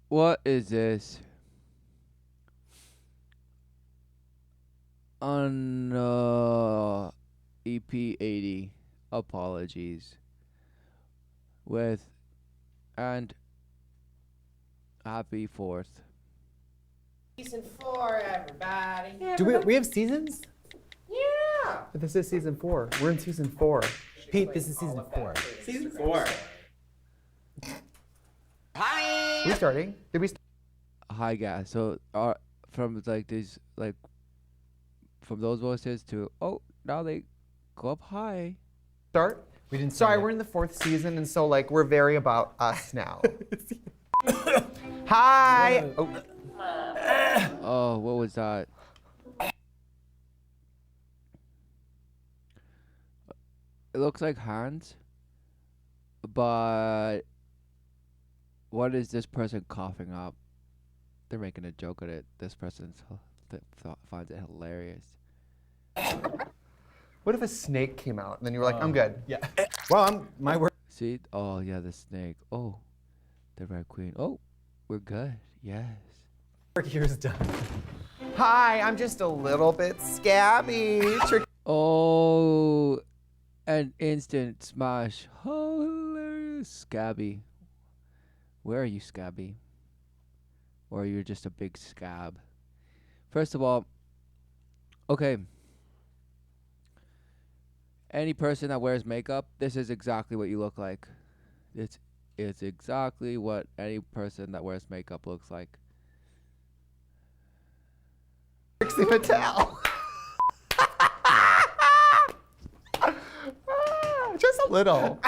What is this? On EP 80, apologies. With and happy 4th. Season 4, everybody. Do we have seasons? Yeah. But this is season 4. We're in season 4. Pete, this is season 4. Season 4. Hi. Are we starting? Did we? Hi guys. So from like these like from those voices to now they go up high. Start? We didn't. Sorry, we're in the 4th season, and so like we're very about us now. Hi. Oh. Oh, what was that? It looks like hands, but what is this person coughing up? They're making a joke at it. This person finds it hilarious. What if a snake came out and then you were like, I'm good? Yeah. Well, my work. See? Oh, yeah, the snake. Oh, the red queen. Oh, we're good. Yes. Here is done. Hi, I'm just a little bit scabby. Oh, an instant smash. Oh, hilarious. Scabby. Where are you, Scabby? Or you're just a big scab? First of all, okay. Any person that wears makeup, this is exactly what you look like. It's exactly what any person that wears makeup looks like. Trixie Mattel. Just a little.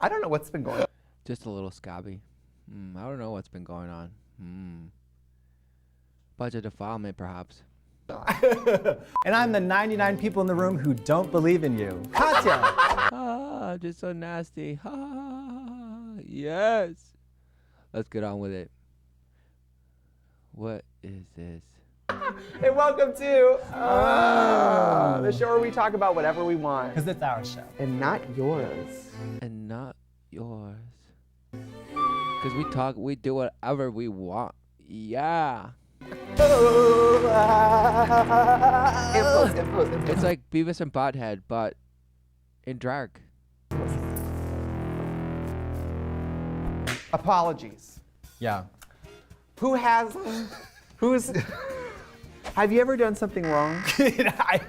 I don't know what's been going on. Just a little scabby. I don't know what's been going on. Budget defilement, perhaps. And I'm the 99 people in the room who don't believe in you. Katya! Ah, just so nasty. Yes. Let's get on with it. What is this? Hey, welcome to the show where we talk about whatever we want. Because it's our show. And not yours. And not yours. Because we do whatever we want. Yeah. It's like Beavis and Butthead, but in drag. Apologies. Yeah. Who's, have you ever done something wrong? I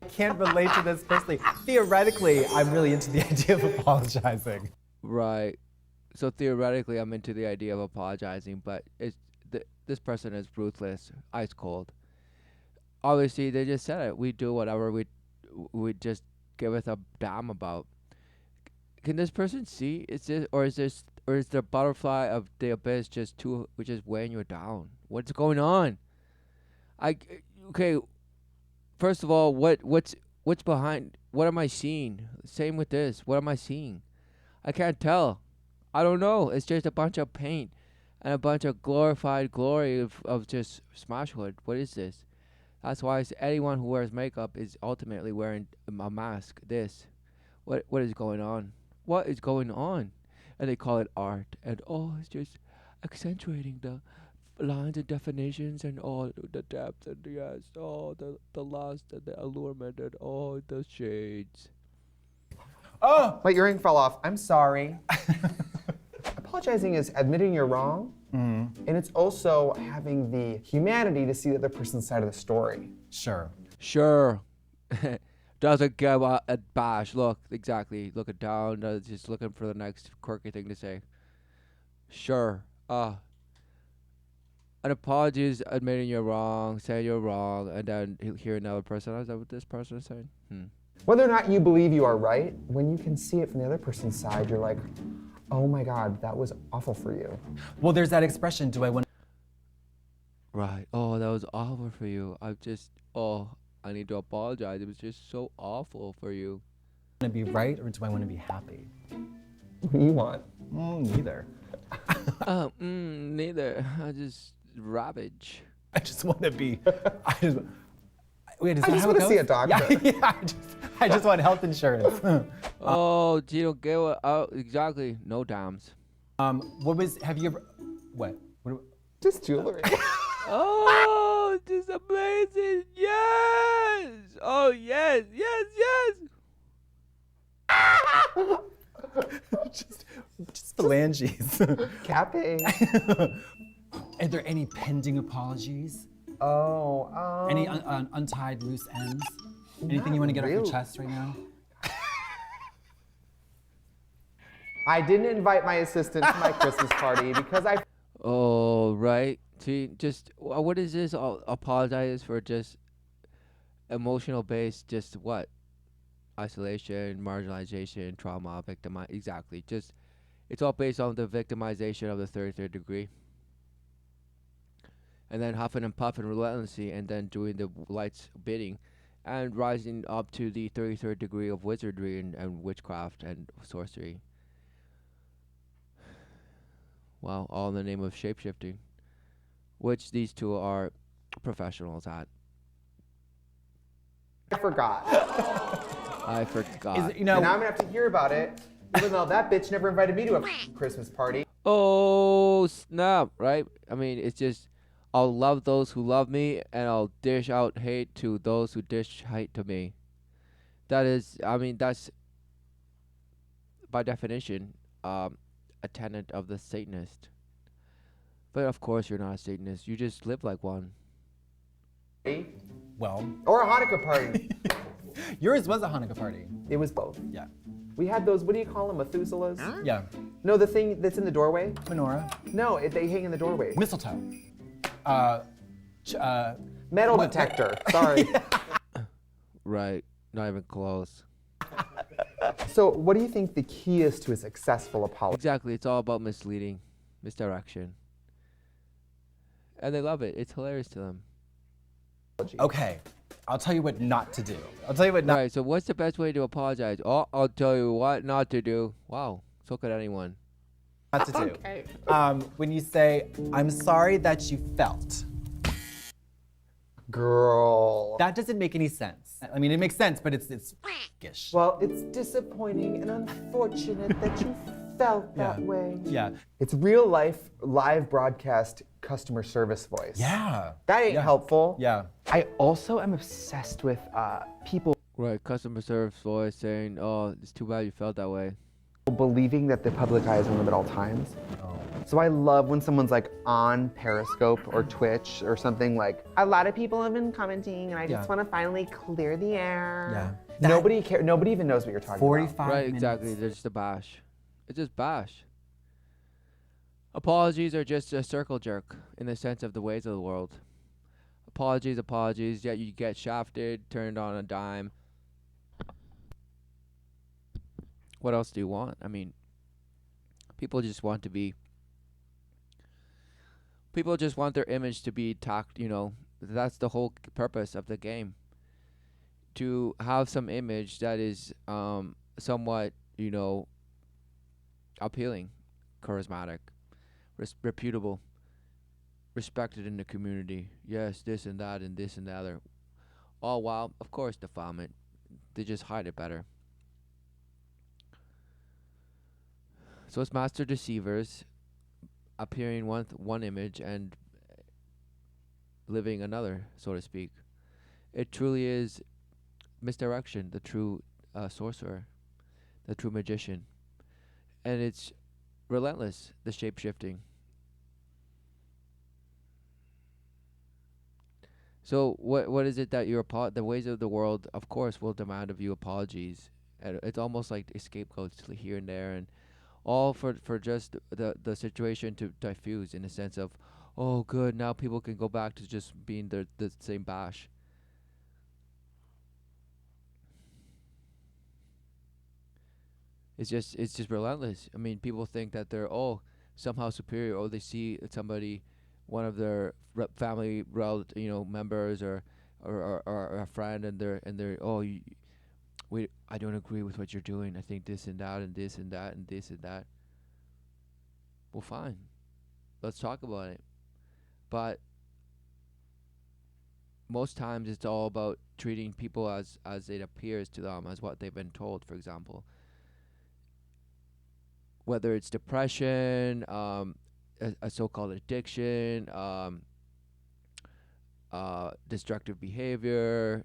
can't relate to this personally. Theoretically, I'm really into the idea of apologizing. Right. So theoretically, I'm into the idea of apologizing, but this person is ruthless, ice cold. Obviously, they just said it. We do whatever we just give us a damn about. Can this person see? Is the butterfly of the abyss just weighing you down? What's going on? Okay. First of all, what's behind? What am I seeing? Same with this. What am I seeing? I can't tell. I don't know. It's just a bunch of paint and a bunch of glorified glory of just Smashwood. What is this? That's why anyone who wears makeup is ultimately wearing a mask. What is going on? What is going on? And they call it art. And it's just accentuating the lines and definitions and all the depth and the lust and the allurement and all the shades. Oh! My earring fell off. I'm sorry. Apologizing is admitting you're wrong, and it's also having the humanity to see the other person's side of the story. Sure. Doesn't give a bash. Look, exactly. Looking down, just looking for the next quirky thing to say. Sure. An apology is admitting you're wrong, saying you're wrong, and then hear another person. Is that what this person is saying? Whether or not you believe you are right, when you can see it from the other person's side, you're like, oh my God, that was awful for you. Well, there's that expression, do I want Right. Oh, that was awful for you. I need to apologize. It was just so awful for you. to be right or do I want to be happy? What do you want? Neither. Neither. I just ravage. I just want to be. Wait, is I that just how it want to see goes? a doctor. Yeah, I just want health insurance. Oh, you don't get what? Oh, exactly. No dams. Have you ever, what Just jewelry. Oh, this is amazing. Yes. Oh, yes, yes, yes. just phalanges. Capping. Are there any pending apologies? Oh, Any untied loose ends? Anything you want to get off your really. chest right now? I didn't invite my assistant to my Christmas party because I Oh, right. See, just what is this? Apologize for just emotional based, just what? Isolation, marginalization, trauma, exactly. Just it's all based on the victimization of the 33rd degree. And then huffing and puffing relentlessly, and then doing the light's bidding, and rising up to the 33rd degree of wizardry and witchcraft and sorcery. Well, all in the name of shapeshifting, which these two are professionals at. forgot. I forgot. And now I'm gonna have to hear about it, even though that bitch never invited me to a Christmas party. Oh, snap, right? I mean, it's just, I'll love those who love me, and I'll dish out hate to those who dish hate to me. That is, I mean, that's, by definition, a tenet of the Satanist. But of course, you're not a Satanist. You just live like one. Well, Or a Hanukkah party. yours was a Hanukkah party. It was both. Yeah. We had those, what do you call them, Methuselahs? Yeah. No, the thing that's in the doorway? Menorah. No, they hang in the doorway. Mistletoe. Metal detector, sorry. Right. Not even close. So what do you think the key is to a successful apology? Exactly. It's all about misleading, misdirection. And they love it. It's hilarious to them. Okay. I'll tell you what not to do. I'll tell you what not Right. So what's the best way to apologize? Oh, I'll tell you what not to do. Wow. So could anyone. not to do. Okay. When you say, I'm sorry that you felt. Girl. That doesn't make any sense. I mean, it makes sense, but it's gish. Well, it's disappointing and unfortunate that you felt that Yeah. way. Yeah. It's real life, live broadcast customer service voice. Yeah. That ain't Yeah. helpful. Yeah. I also am obsessed with people Right. Customer service voice saying, oh, it's too bad you felt that way. believing that the public eye is on them at all times. Oh. So I love when someone's like on Periscope or Twitch or something like, a lot of people have been commenting and I just Yeah. want to finally clear the air. Yeah. Nobody cares. Nobody even knows what you're talking 45 about. Right, minutes. exactly. They're just a bash. It's just bash. Apologies are just a circle jerk in the sense of the ways of the world. Apologies, yet you get shafted, turned on a dime. What else do you want? I mean, people just want to be. People just want their image to be talked, that's the whole purpose of the game. To have some image that is somewhat, appealing, charismatic, reputable, respected in the community. Yes, this and that and this and the other. All while, of course, defilement. They just hide it better. So it's master deceivers appearing one image and living another, so to speak. It truly is misdirection, the true sorcerer, the true magician. And it's relentless, the shape-shifting. So what is it that the ways of the world, of course, will demand of you apologies. And it's almost like scapegoats here and there, and all for just the situation to diffuse in the sense of, oh, good, now people can go back to just being the same bash. It's just relentless. I mean, people think that they're somehow superior, or they see somebody, one of their family members or a friend, and they're wait, I don't agree with what you're doing. I think this and that and this and that and this and that. Well, fine. Let's talk about it. But most times it's all about treating people as it appears to them, as what they've been told. For example, whether it's depression, a so-called addiction, destructive behavior,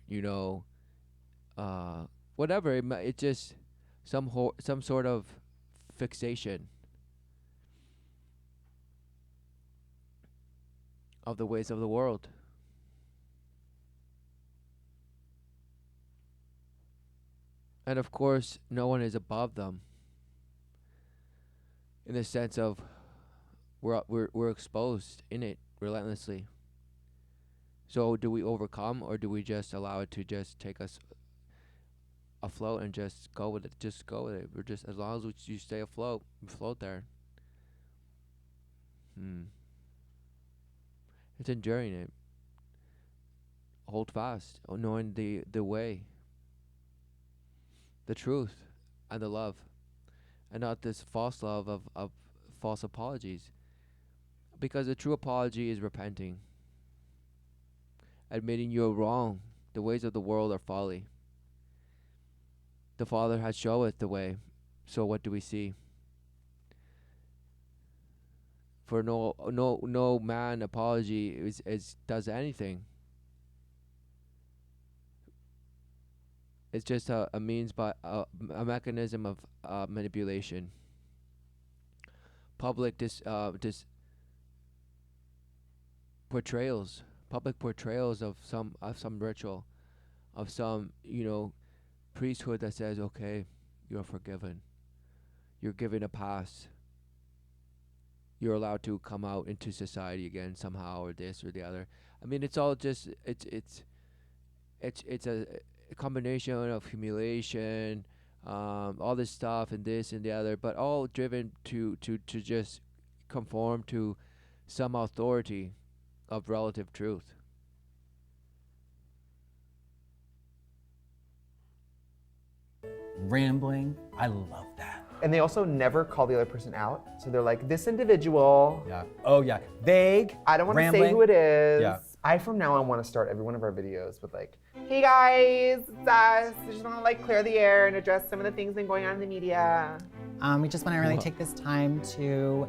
whatever. It's just some sort of fixation of the ways of the world. And of course, no one is above them, in the sense of we're exposed in it relentlessly. So do we overcome, or do we just allow it to just take us afloat and just go with it? Just go with it. We're just, as long as you stay afloat, float there. It's enduring it. Hold fast, knowing the way, the truth, and the love, and not this false love of false apologies. Because a true apology is repenting, admitting you're wrong. The ways of the world are folly. The Father has showeth the way. So what do we see? For no man apology is does anything. It's just a means by a mechanism of manipulation. Public portrayals, public portrayals of some ritual, of some priesthood that says, okay, you're forgiven, you're given a pass, you're allowed to come out into society again somehow, or this or the other. I mean, it's all just it's a combination of humiliation, all this stuff and this and the other, but all driven to just conform to some authority of relative truth. Rambling. I love that. And they also never call the other person out. So they're like, this individual. Yeah. Oh yeah. Vague. I don't want to say who it is. Yeah. I from now on want to start every one of our videos with like, hey guys, it's us. I just want to like clear the air and address some of the things that are going on in the media. We just want to really take this time to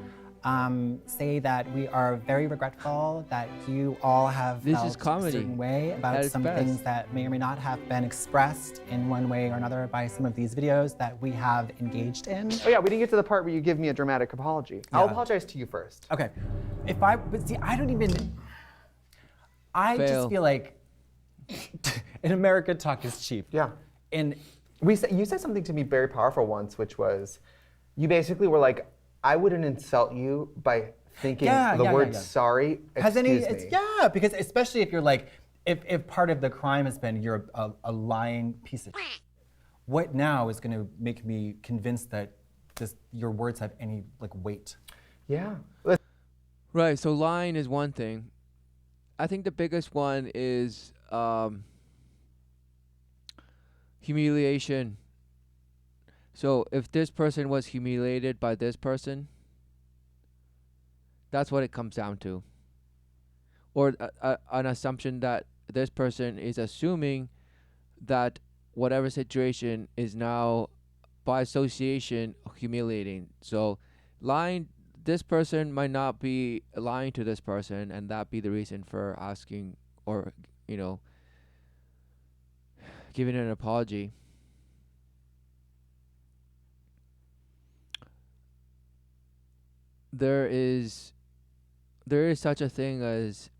say that we are very regretful that you all have felt a certain way about some things that may or may not have been expressed in one way or another by some of these videos that we have engaged in. Oh yeah, we didn't get to the part where you give me a dramatic apology. Yeah. I'll apologize to you first. Okay. But see, I don't even, I just feel like in America, talk is cheap. Yeah. And you said something to me very powerful once, which was, you basically were like, I wouldn't insult you by thinking the word sorry, excuse me. Yeah, because especially if you're like, if part of the crime has been you're a lying piece of shit, what now is gonna make me convinced that your words have any like weight? Yeah. Right, so lying is one thing. I think the biggest one is humiliation. So if this person was humiliated by this person, that's what it comes down to. Or an assumption that this person is assuming that whatever situation is now, by association, humiliating. So lying, this person might not be lying to this person, and that be the reason for asking or, giving an apology. There is such a thing as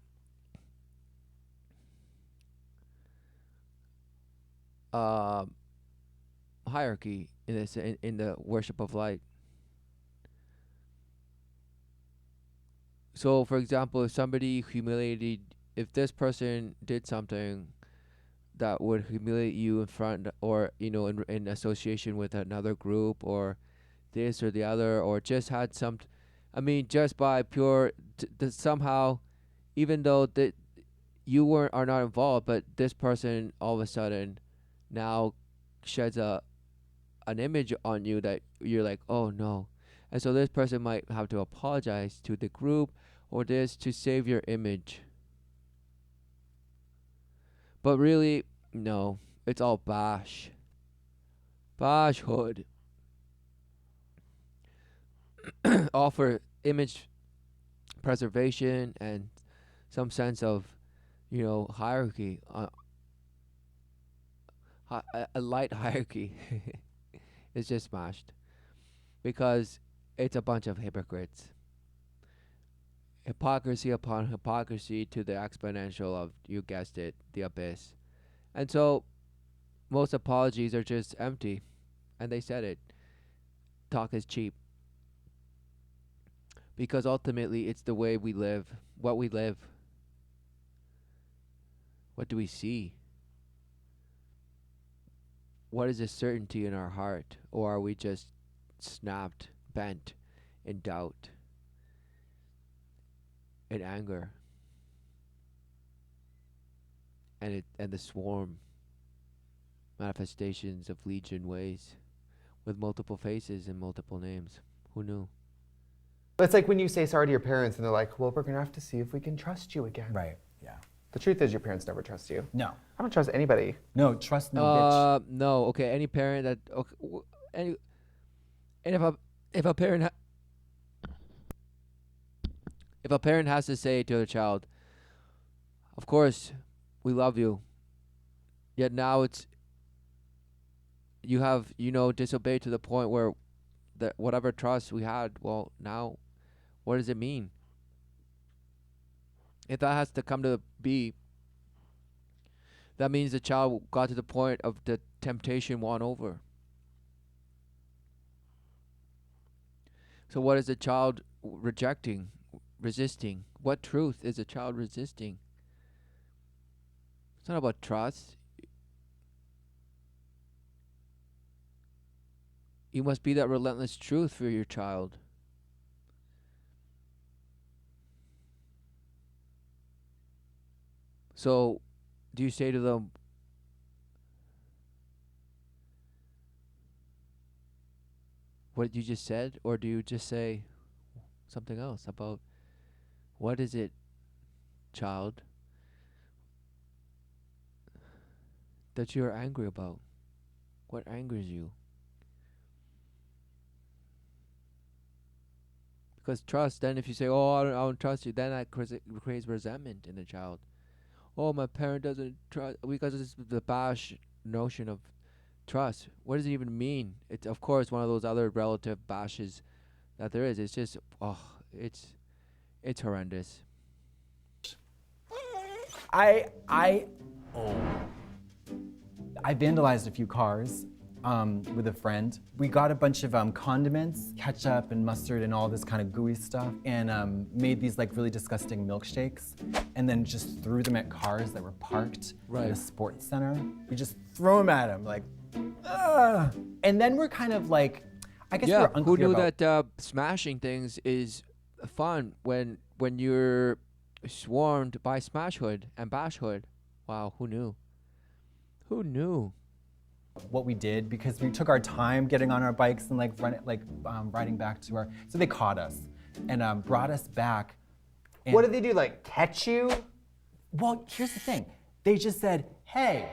hierarchy in this in the worship of light. So, for example, if this person did something that would humiliate you in front, or in association with another group, or this or the other, or just had some. Just by pure somehow, even though that you are not involved, but this person all of a sudden now sheds an image on you that you're like, oh no, and so this person might have to apologize to the group or this to save your image. But really, no. It's all bash. Bashhood. All for image preservation and some sense of, hierarchy. A light hierarchy is just smashed because it's a bunch of hypocrites. Hypocrisy upon hypocrisy to the exponential of, you guessed it, the abyss. And so most apologies are just empty. And they said it. Talk is cheap. Because ultimately it's the way we live, what we live. What do we see? What is the certainty in our heart? Or are we just snapped, bent, in doubt, in anger? And the swarm manifestations of legion ways with multiple faces and multiple names. Who knew? It's like when you say sorry to your parents and they're like, well, we're going to have to see if we can trust you again. Right, yeah. The truth is your parents never trust you. No. I don't trust anybody. No, trust no bitch. No, okay, any parent that, and if a parent if a parent has to say to a child, of course, we love you, yet now you have, disobeyed to the point where that whatever trust we had, well, now, what does it mean? If that has to come to be, that means the child got to the point of the temptation won over. So what is the child rejecting, resisting? What truth is the child resisting? It's not about trust. You must be that relentless truth for your child. So, do you say to them, what you just said? Or do you just say something else about, what is it, child, that you're angry about? What angers you? Because trust, then if you say, oh, I don't trust you, then that creates resentment in the child. Oh, my parent doesn't trust, because it's the bash notion of trust. What does it even mean? It's, of course, one of those other relative bashes that there is. It's just, it's horrendous. I vandalized a few cars with a friend. We got a bunch of condiments, ketchup and mustard and all this kind of gooey stuff, and made these like really disgusting milkshakes, and then just threw them at cars that were parked in a sports center. We just throw them at them, like, ugh. And then we're kind of like, I guess we're unclear who knew about that smashing things is fun when you're swarmed by smashhood and bashhood? Wow, who knew? Who knew? what we did, because we took our time getting on our bikes and riding back to our. So they caught us and brought us back. And what did they do? Like catch you? Well, here's the thing. They just said, "Hey,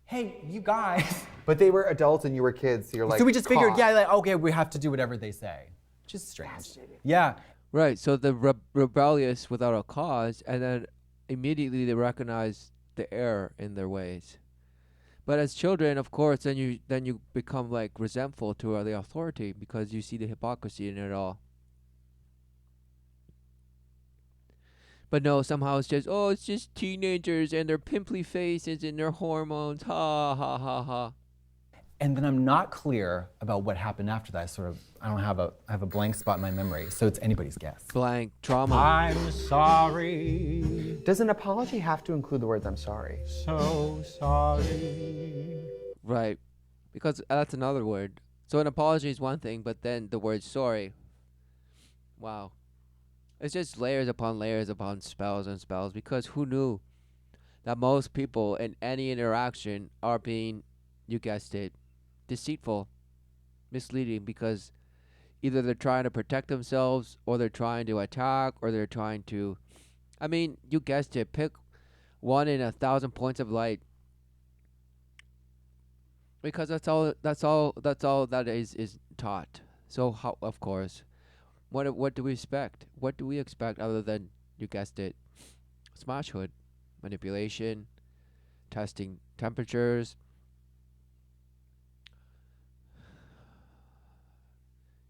hey, you guys." But they were adults and you were kids, so you're like. So we just figured, caught. yeah, like, okay, we have to do whatever they say. Just strange. Yeah. Right. So the rebellious without a cause, and then immediately they recognize the error in their ways. But as children, of course, then you become like resentful to the authority because you see the hypocrisy in it all. But no, somehow it's just teenagers and their pimply faces and their hormones. Ha ha ha ha. And then I'm not clear about what happened after that. I have a blank spot in my memory, so it's anybody's guess. Blank trauma. I'm sorry, Does an apology have to include the words "I'm sorry"? so sorry. Right. Because that's another word. So an apology is one thing, but then the word sorry. Wow. It's just layers upon spells and spells, because who knew that most people in any interaction are being, you guessed it, deceitful, misleading, because either they're trying to protect themselves or they're trying to attack or they're trying to, I mean, you guessed it, pick 1 in 1,000 points of light. Because that's all that is taught. So how, of course, what do we expect? What do we expect other than, you guessed it, smashhood, manipulation, testing temperatures,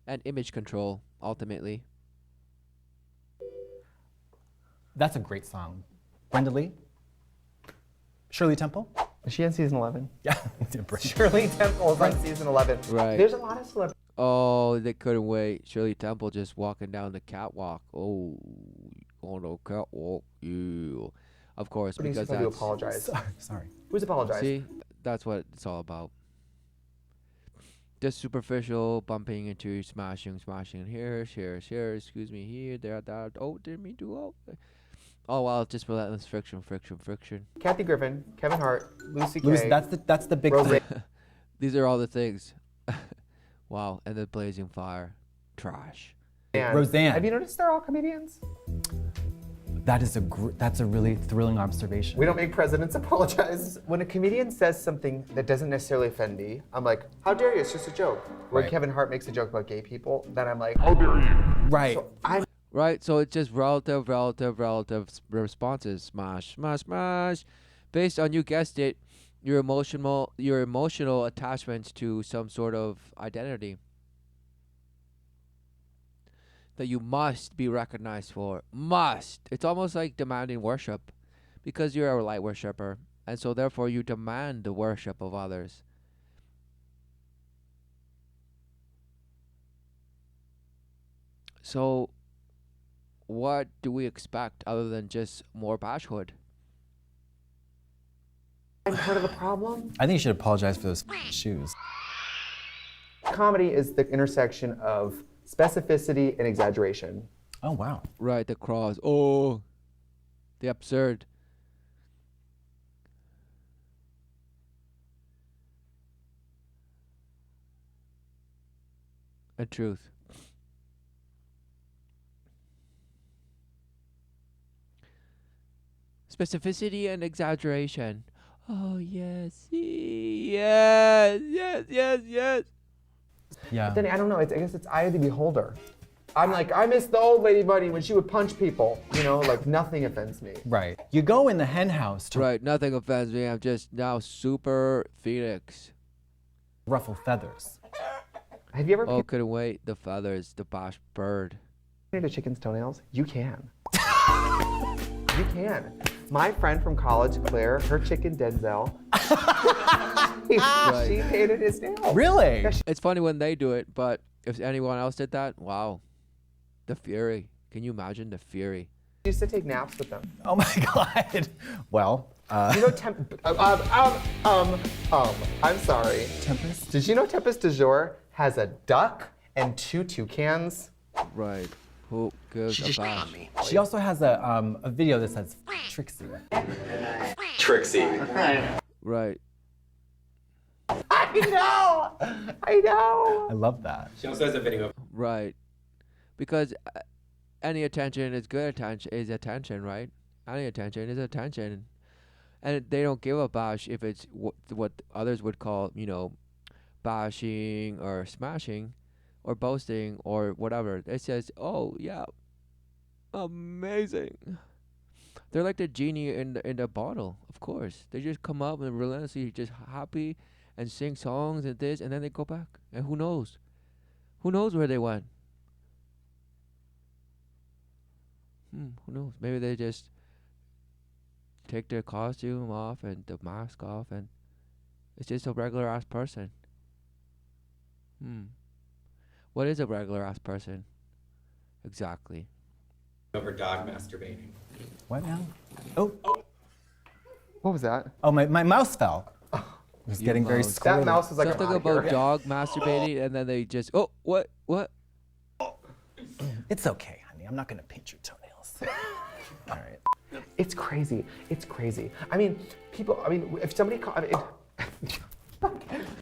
and image control, ultimately. That's a great song. Brenda Lee? Shirley Temple? Is she on season 11? Yeah. Shirley Temple is on season 11. Right. There's a lot of celebrities. Oh, they couldn't wait. Shirley Temple just walking down the catwalk. Oh, on the catwalk. Yeah. Of course, because who that's... apologize. Sorry. Who's apologized? See, that's what it's all about. Just superficial bumping into smashing here, excuse me, here, there, that. Oh, didn't mean to. Oh, well, just relentless friction. Kathy Griffin, Kevin Hart, Lucy Louis, Kay. that's the big Rose. thing. These are all the things. Wow, and the blazing fire. Trash. Roseanne. Have you noticed they're all comedians? That's a really thrilling observation. We don't make presidents apologize. When a comedian says something that doesn't necessarily offend me, I'm like, how dare you, it's just a joke. When Right. Kevin Hart makes a joke about gay people, then I'm like, how dare you? Right. So I'm Right, so it's just relative responses. Smash. Based on, you guessed it, your emotional attachments to some sort of identity that you must be recognized for. Must. It's almost like demanding worship, because you're a light worshiper, and so therefore you demand the worship of others. So what do we expect other than just more bashhood? part of the problem. I think you should apologize for those shoes. Comedy is the intersection of specificity and exaggeration. Oh, wow. Right, the cross. Oh, the absurd. And truth. Specificity and exaggeration. Oh, yes. Yes. Yeah. But then I don't know. I guess it's eye of the beholder. I'm like, I miss the old lady buddy when she would punch people. You know, like nothing offends me. Right. You go in the hen house to Right, nothing offends me. I'm just now super Phoenix. ruffle feathers. Have you ever Oh, couldn't wait. The feathers, the bosh bird. painted a chicken's toenails? You can. You can. My friend from college, Claire, her chicken Denzel, she painted his nails. Really? It's funny when they do it, but if anyone else did that, wow. The fury. Can you imagine the fury? She used to take naps with them. Oh my God. Well, You know, I'm sorry. Tempest? Did you know Tempest du Jour has a duck and 2 toucans? Right. Who gives a bash? She also has a video that says Trixie. Trixie. Right. I know. I love that. She also has a video. Right. Because any attention is good attention, right? Any attention is attention. And they don't give a bash if it's what others would call, you know, bashing or smashing or boasting or whatever. It says, oh, yeah, amazing. They're like the genie in the bottle, of course. They just come up and relentlessly just happy and sing songs and this, and then they go back. And who knows? Who knows where they went? Who knows? Maybe they just take their costume off and the mask off, and it's just a regular ass person. What is a regular ass person? Exactly. Over dog masturbating. What now? Oh, What was that? oh, my mouse fell. It was You getting very mouse. squirrely. That mouse was like, Something I'm outta about here. dog masturbating, and then they just, oh, what? It's okay, honey. I'm not going to paint your toenails. All right. It's crazy. It's crazy. I mean, if somebody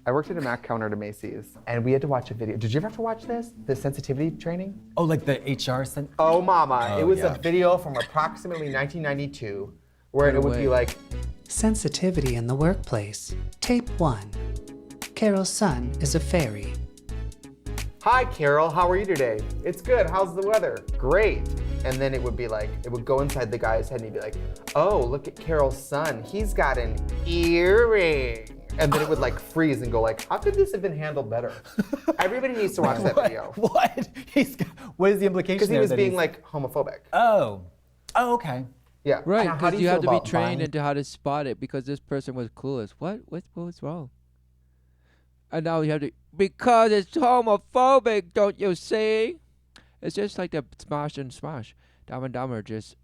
I worked at a Mac counter at a Macy's, and we had to watch a video. Did you ever have to watch this? The sensitivity training? Oh, like the HR sent. Oh, mama. Oh, it was yeah. a video from approximately 1992 where Cut it would away. be like, Sensitivity in the workplace. Tape 1. Carol's son is a fairy. "Hi, Carol, how are you today? It's good. How's the weather? Great." And then it would be like, it would go inside the guy's head and he'd be like, "Oh, look at Carol's son. He's got an earring." And then it would like freeze and go like, how could this have been handled better? Everybody needs to watch that video. What? What is the implication? Because he there was that being he's- like homophobic. Oh, okay. Yeah. Right, Now, how do because you have to feel be about trained buying- into how to spot it because this person was clueless. What was wrong? And now you have to, because it's homophobic, don't you see? It's just like the smash and smash. Dumb and Dumber just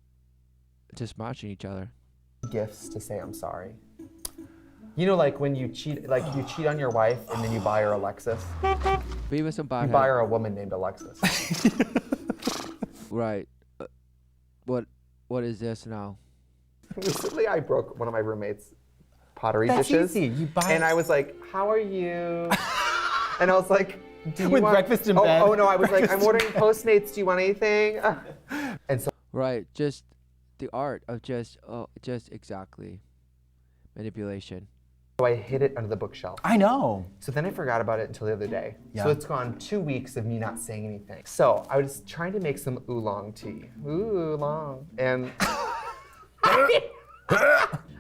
smashing each other. gifts to say I'm sorry. You know, like when you cheat on your wife and then you buy her a Lexus. Beavis and You Butthead. buy her a woman named Alexis. Right. What is this now? Recently, I broke one of my roommates' pottery That's dishes. easy. You buy and I was like, "How are you?" And I was like, "Do you With want breakfast in oh, bed. Oh no, I was like, "I'm ordering Postmates. Do you want anything?" And so Right. Just the art of just exactly manipulation. I hid it under the bookshelf. I know. So then I forgot about it until the other day. Yeah. So it's gone 2 weeks of me not saying anything. So I was trying to make some oolong tea. Oolong. And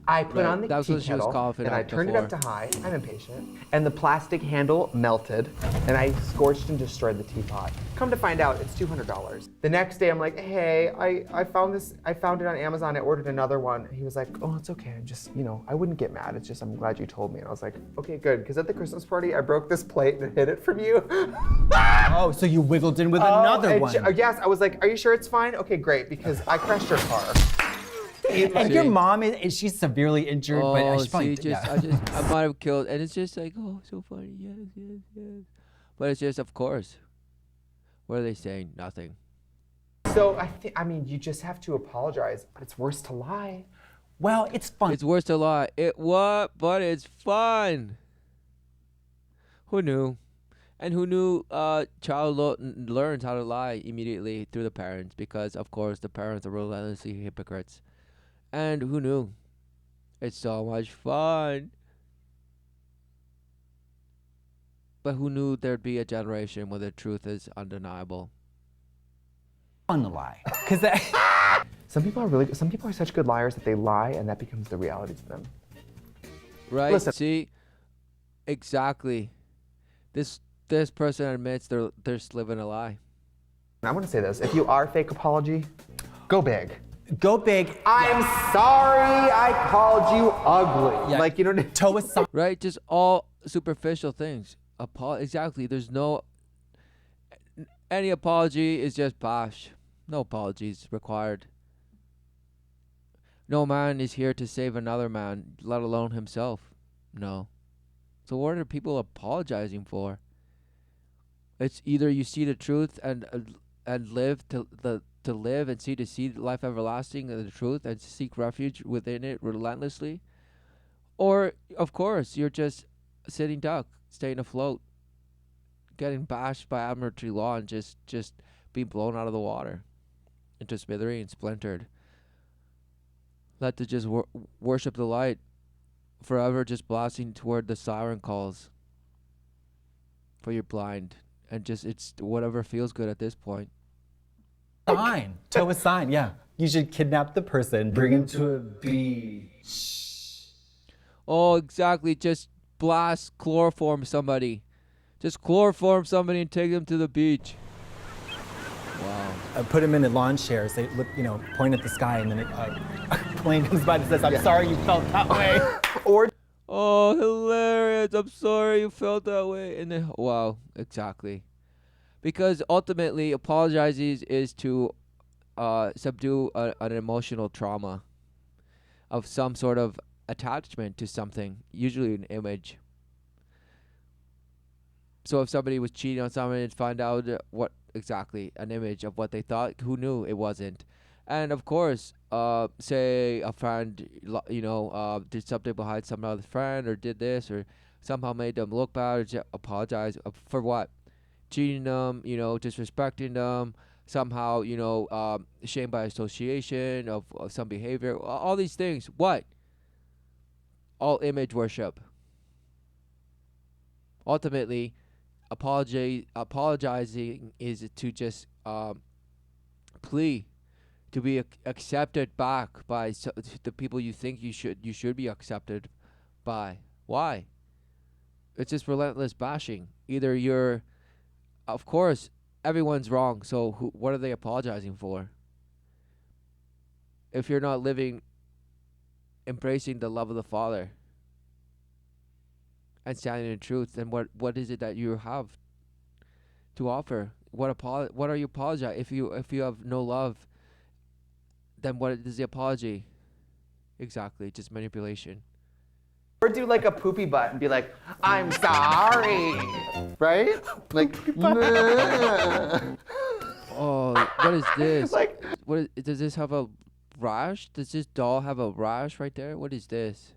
I put on the That's tea what she was kettle coughing and I up turned it up to before. high. I'm impatient. And the plastic handle melted and I scorched and destroyed the teapot. Come to find out, it's $200. The next day I'm like, "Hey, I found this. I found it on Amazon. I ordered another one." He was like, "Oh, it's okay. I'm just, I wouldn't get mad. It's just I'm glad you told me." And I was like, "Okay, good." Because at the Christmas party, I broke this plate and hid it from you. Oh, so you wiggled in with another and one. Yes, I was like, "Are you sure it's fine?" "Okay, great," because I crashed your car. And your mom is severely injured, but Oh, she's probably, see, yeah. I might have killed, and it's just like, oh, so funny, yes. But it's just, of course. What are they saying? Nothing. So I mean, you just have to apologize, but it's worse to lie. Well, it's fun. It's worse to lie. But it's fun. Who knew? And who knew child learns how to lie immediately through the parents because, of course, the parents are relentlessly hypocrites. And who knew? It's so much fun. But who knew there'd be a generation where the truth is undeniable? Fun to lie. Because Some people are such good liars that they lie and that becomes the reality to them. Right? Listen. See? Exactly. This person admits they're living a lie. And I want to say this, if you are fake apology, go big. go big. "I'm sorry I called you ugly." Yeah. Like, Toe aside. Right? Just all superficial things. Exactly. There's no... Any apology is just bosh. No apologies required. No man is here to save another man, let alone himself. No. So what are people apologizing for? It's either you see the truth and live to live and see life everlasting and the truth and seek refuge within it relentlessly, or of course you're just sitting duck, staying afloat, getting bashed by admiralty law and just being blown out of the water into smithereens, splintered. Let to just worship the light, forever just blasting toward the siren calls. For you're blind, and just it's whatever feels good at this point. Sign. Toe a sign, yeah. You should kidnap the person, bring him to a beach. Oh, exactly. Just blast, chloroform somebody. Just chloroform somebody and take them to the beach. Wow. Put him in a lawn chair, say, look, point at the sky, and then a plane comes by and says, "I'm sorry you felt that way." Or Oh, hilarious. I'm sorry you felt that way. And then, wow, exactly. Because ultimately, apologizing is to subdue an emotional trauma of some sort of attachment to something, usually an image. So if somebody was cheating on somebody and find out what exactly, an image of what they thought, who knew it wasn't. And of course, say a friend, did something behind some other friend, or did this, or somehow made them look bad, or apologize for what? Cheating them, disrespecting them, somehow, shame by association of some behavior, all these things. What? All image worship. Ultimately, apologizing is to just plea to be accepted back by the people you think you should be accepted by. Why? It's just relentless bashing. Either you're, of course, everyone's wrong. So what are they apologizing for? If you're not embracing the love of the Father and standing in truth, then what is it that you have to offer? What are you apologizing? If you have no love, then what is the apology? Exactly, just manipulation. Or do like a poopy butt and be like, I'm sorry, right? Like, oh, what is this? Like, Does this have a rash? Does this doll have a rash right there? What is this?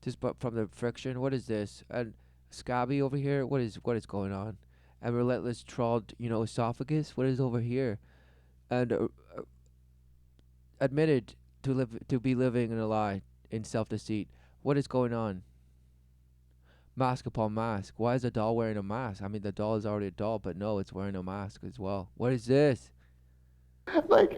Just from the friction. What is this? And scabby over here. What is going on? And relentless trawled, esophagus. What is over here? And admitted to be living in a lie, in self-deceit. What is going on? Mask upon mask. Why is the doll wearing a mask? I mean, the doll is already a doll, but no, it's wearing a mask as well. What is this? look.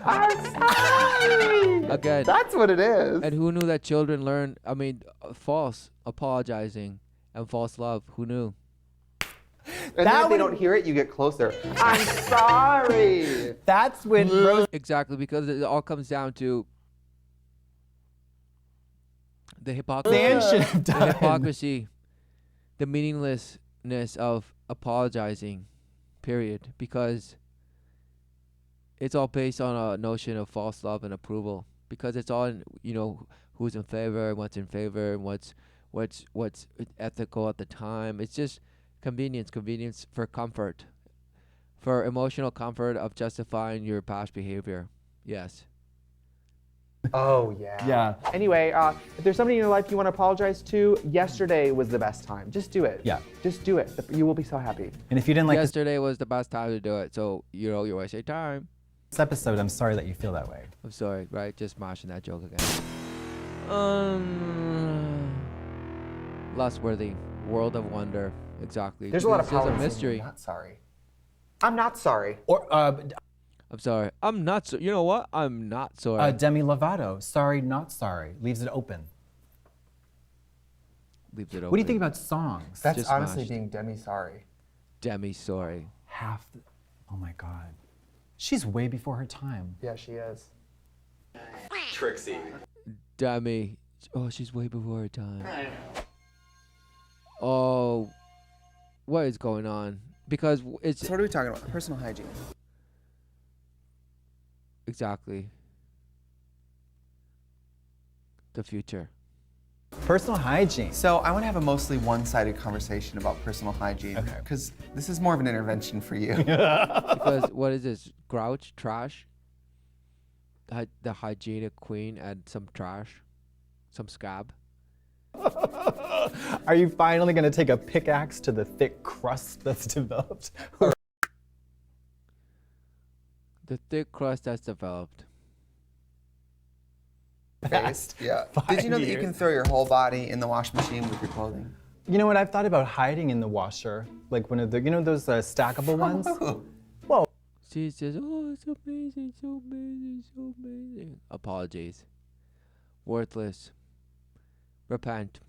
I'm sorry. Again. That's what it is. And who knew that children learn, false apologizing and false love? Who knew? And then if they don't hear it, you get closer. I'm sorry. That's when Rose. Exactly, because it all comes down to the hypocrisy. The hypocrisy, the meaninglessness of apologizing, period. Because it's all based on a notion of false love and approval. Because it's all in, who's in favor and what's in favor and what's ethical at the time. It's just convenience for comfort, for emotional comfort of justifying your past behavior. Yes. Oh, yeah. Yeah. Anyway, if there's somebody in your life you want to apologize to, yesterday was the best time. Just do it. Yeah. Just do it. You will be so happy. And if you didn't like Yesterday was the best time to do it, so, you're wasting time. this episode, I'm sorry that you feel that way. I'm sorry, right? Just mashing that joke again. Lustworthy. World of wonder. Exactly. There's a lot of There's power a in saying mystery. I'm not sorry. I'm not sorry. Or I'm sorry. I'm not so. You know what? I'm not sorry. Demi Lovato, sorry, not sorry, leaves it open. Leaves it open. What do you think about songs? That's Just honestly mashed. being demi-sorry. Demi sorry. Oh my God. She's way before her time. Yeah, she is. Trixie. Demi. Oh, she's way before her time. Oh, what is going on? Because it's So what are we talking about? Personal hygiene. exactly the future. Personal hygiene. So I want to have a mostly one-sided conversation about personal hygiene. Okay. Because this is more of an intervention for you. Because what is this? Grouch? Trash? The hygienic queen and some trash? Some scab? Are you finally going to take a pickaxe to the thick crust that's developed? The thick crust that's developed. Based. Yeah. Did you know that you can throw your whole body in the wash machine with your clothing? You know what? I've thought about hiding in the washer, like one of the, those stackable ones. Whoa. She says, "Oh, it's amazing, so amazing, so amazing." Apologies. Worthless. Repent.